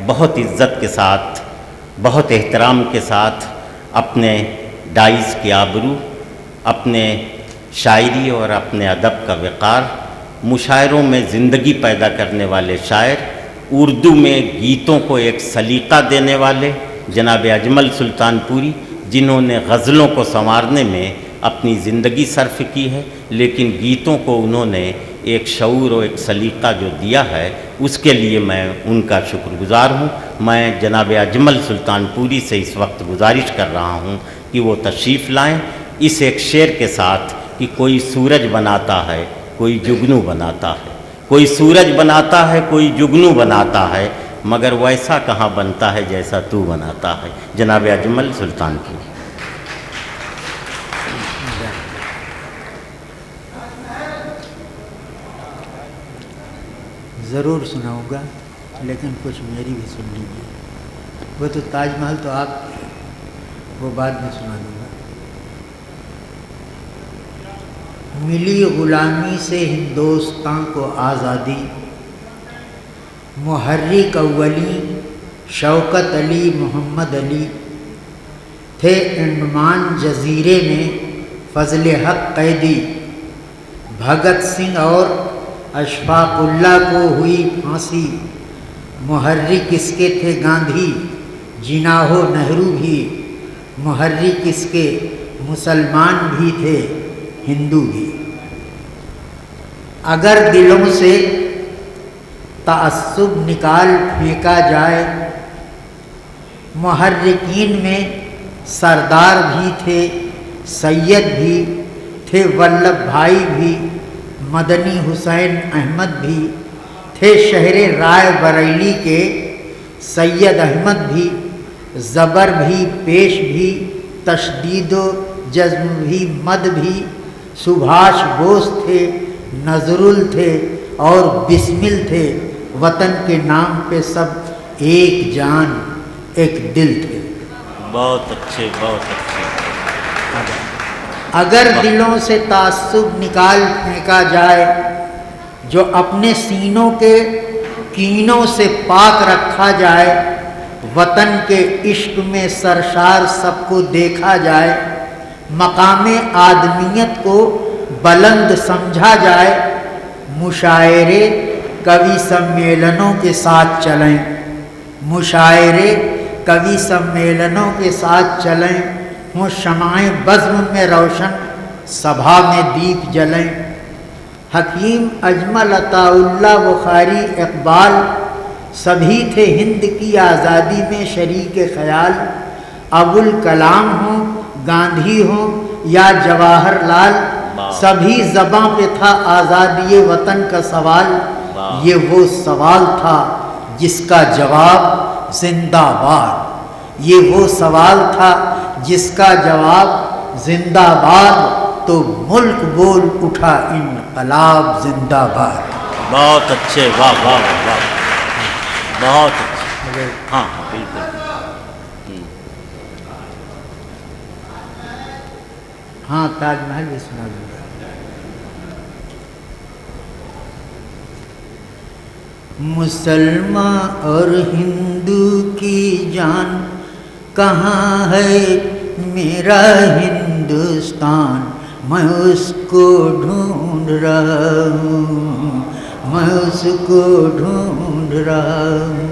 बहुत इज़्ज़त के साथ, बहुत एहतराम के साथ अपने डाइस की आबरू, अपने शायरी और अपने अदब का वक़ार, मुशायरों में ज़िंदगी पैदा करने वाले शायर, उर्दू में गीतों को एक सलीक़ा देने वाले जनाब अजमल सुल्तानपुरी, जिन्होंने गज़लों को संवारने में अपनी ज़िंदगी सर्फ़ की है, लेकिन गीतों को उन्होंने एक शऊर और एक सलीक़ा जो दिया है, उसके लिए मैं उनका शुक्रगुज़ार हूँ। मैं जनाब अजमल सुल्तानपुरी से इस वक्त गुजारिश कर रहा हूँ कि वो तशरीफ़ लाएँ इस एक शेर के साथ कि कोई सूरज बनाता है, कोई जुगनू बनाता है, कोई सूरज बनाता है, कोई जुगनू बनाता है, मगर वैसा कहाँ बनता है जैसा तू बनाता है। जनाब अजमल सुल्तानपुरी। ज़रूर सुनाऊंगा, लेकिन कुछ मेरी भी सुन लीजिए। वो तो ताजमहल तो आप, वो बाद में सुना दूँगा। मिली ग़ुलामी से हिंदुस्तान को आज़ादी, मुहर्रिक अव्वली शौकत अली मोहम्मद अली थे अंडमान जजीरे में फजल हक कैदी। भगत सिंह और अशफाकुल्ला को हुई फांसी, मुहर्रिक इसके थे गांधी, जिनाहो नेहरू भी। मुहर्रिक इसके मुसलमान भी थे, हिंदू भी। अगर दिलों से तअस्सुब निकाल फेंका जाए, मुहर्रिकीन में सरदार भी थे, सैयद भी थे, वल्लभ भाई भी, मदनी हुसैन अहमद भी थे, शहरे राय बरेली के सैयद अहमद भी, ज़बर भी, पेश भी, तशदीदो जज़्म भी, मद भी, सुभाष बोस थे, नजरुल थे और बिस्मिल थे। वतन के नाम पे सब एक जान एक दिल थे। बहुत अच्छे, बहुत अच्छे। अगर दिलों से तासुब निकाल फेंका जाए, जो अपने सीनों के कीनों से पाक रखा जाए, वतन के इश्क में सरशार सबको देखा जाए, मकामे आदमियत को बुलंद समझा जाए, मुशायरे कवि सम्मेलनों के साथ चलें, मुशायरे कवि सम्मेलनों के साथ चलें, हों शमाएँ बज़्म में रोशन, सभा में दीप जलें। हकीम अजमल अताउल्लाह बुखारी इकबाल सभी थे हिंद की आज़ादी में शरीक ख्याल। अबुल कलाम हो, गांधी हो या जवाहरलाल, सभी ज़बां पे था आज़ादी वतन का सवाल। ये वो सवाल था जिसका जवाब जिंदाबाद, ये वो सवाल था जिसका जवाब जिंदाबाद। तो मुल्क बोल उठा इनकलाब जिंदाबाद। बहुत अच्छे, वाह वाह वाह, बहुत अच्छे। हाँ हाँ बिल्कुल। हाँ, ताजमहल भी सुना दूँगा। मुसलमान और हिंदू की जान कहाँ है मेरा हिंदुस्तान, मैं उसको ढूंढ रहा हूँ, मैं उसको ढूंढ रहा हूँ।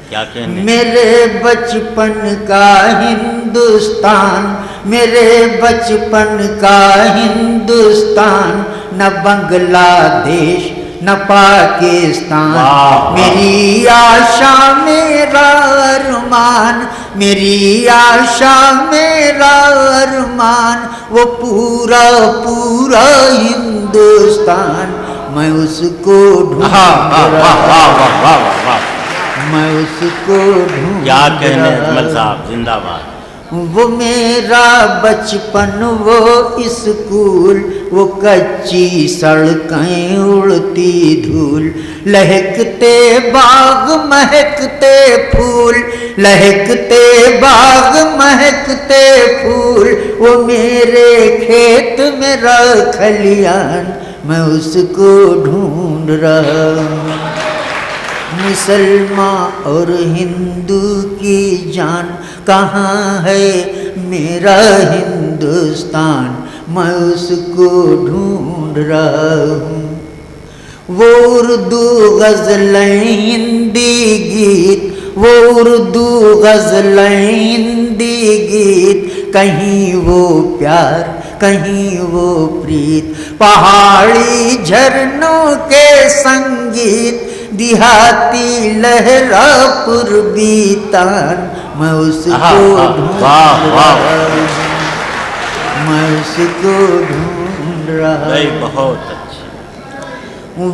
क्या कहने? मेरे बचपन का हिंदुस्तान, मेरे बचपन का हिंदुस्तान, न बांग्लादेश न पाकिस्तान। मेरी आशा मेरा अरमान, मेरी आशा मेरा अरमान, वो पूरा पूरा हिंदुस्तान, मैं उसको ढूंढ रहा, मैं उसको ढूंढ। क्या कहने अजमल साहब, जिंदाबाद। वो मेरा बचपन, वो स्कूल, वो कच्ची सड़कें उड़ती धूल, लहकते बाग महकते फूल, लहकते बाग महकते फूल, वो मेरे खेत मेरा खलियान, मैं उसको ढूंढ रहा हूँ। मुसलमान और हिंदू की जान कहाँ है मेरा हिंदुस्तान, मैं उसको ढूंढ रहा हूँ। वो उर्दू गज़लें हिंदी गीत, वो उर्दू गज़लें हिंदी गीत, कहीं वो प्यार कहीं वो प्रीत, पहाड़ी झरनों के संगीत, दिहाती लहरा पूर्वी तान, मैं उसको ढूंढ रहा हूँ, मैं उसको ढूंढ रहा हूँ। बहुत अच्छी।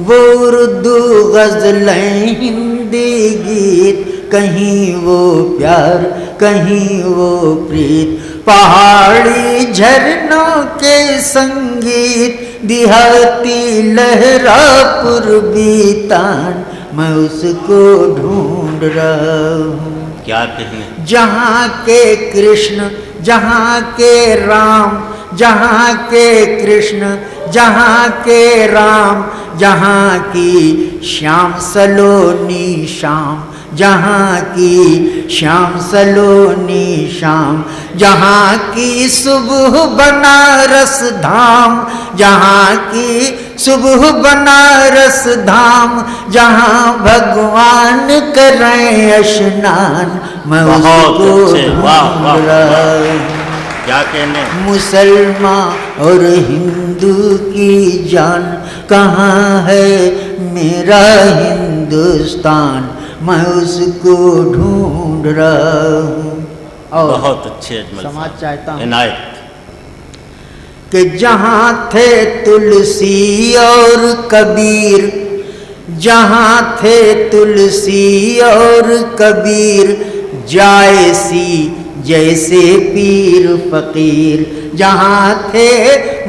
वो उर्दू गज़लें हिंदी गीत, कहीं वो प्यार कहीं वो प्रीत, पहाड़ी झरनों के संगीत, दिहाती लहरा पूर्वी तान, मैं उसको ढूंढ रहा हूँ। क्या कहने। जहाँ के कृष्ण जहाँ के राम, जहाँ के कृष्ण जहाँ के राम, जहाँ की श्याम सलोनी शाम, जहाँ की श्याम सलोनी शाम, जहाँ की सुबह बनारस धाम, जहाँ की सुबह बनारस धाम, जहाँ भगवान करें स्नान, मैं उसको ढूंढ रहा हूँ। क्या कहने। मुसलमान और हिंदू की जान कहाँ है मेरा हिंदुस्तान, मैं उसको ढूंढ रहा हूँ। और बहुत अच्छे अजमल समाज चाहता हूँ इनायत कि जहाँ थे तुलसी और कबीर, जहाँ थे तुलसी और कबीर, जायसी जैसे पीर फकीर, जहाँ थे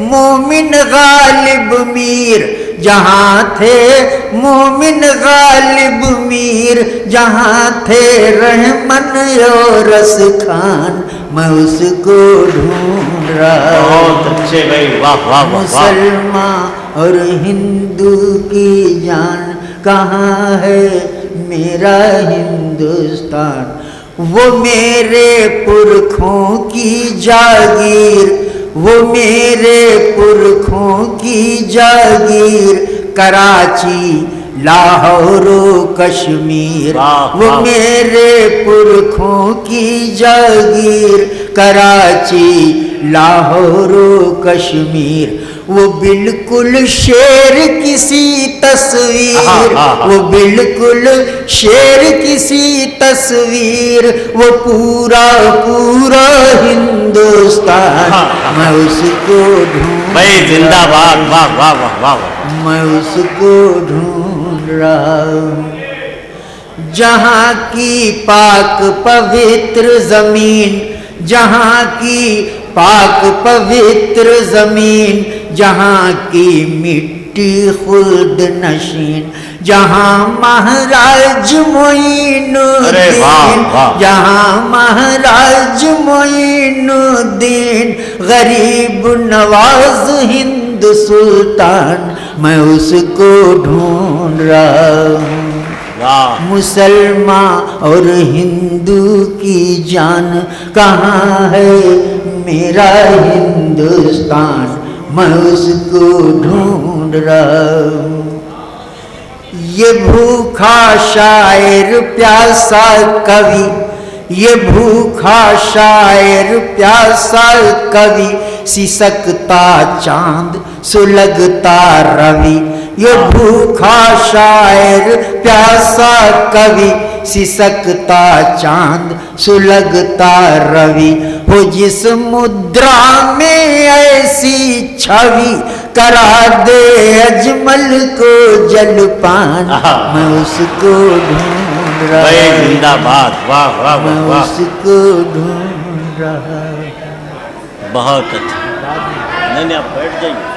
मोमिन गालिब मीर, जहाँ थे मोमिन गालिब मीर, जहाँ थे रहमन और रस खान, मैं उसको ढूंढ रहा हूँ। बहुत अच्छे भाई, वाह वाह वाह। मुसलमान और हिंदू की जान कहाँ है मेरा हिंदुस्तान, वो मेरे पुरखों की जागीर, वो मेरे पुरखों की जागीर, कराची लाहौर कश्मीर, वो मेरे पुरखों की जागीर, कराची लाहौर कश्मीर, वो बिल्कुल शेर किसी तस्वीर, वो बिल्कुल शेर किसी तस्वीर, वो पूरा पूरा हिंदुस्तान, मैं उसको ढूंढ भाई जिंदाबाद, वाह वाह वाह वाह। मैं उसको ढूंढ रहा हूँ। जहाँ की पाक पवित्र जमीन, जहाँ की पाक पवित्र जमीन, जहाँ की मिट्टी खुल्द नशीन, जहाँ महाराज मोइनुद्दीन, जहाँ महाराज मोइनुद्दीन, गरीब नवाज हिंद सुल्तान, मैं उसको ढूंढ रहा हूँ। मुसलमान और हिंदू की जान कहाँ है मेरा हिंदुस्तान, मैं उसको ढूंढ रहा हूँ। ये भूखा शायर प्यासा कवि, ये भूखा शायर प्यासा कवि, सिसकता चांद सुलगता रवि, ये भूखा शायर प्यासा कवि, सिसकता चांद सुलगता रवि, हो जिस मुद्रा में ऐसी छवि, करा दे अजमल को जलपान, मैं उसको ढूंढ रहा हूँ। जिंदाबाद, वाह वाह वाह। मैं उसको ढूंढ रहा हूँ। बहुत अच्छा। नहीं आप बैठ जाइए।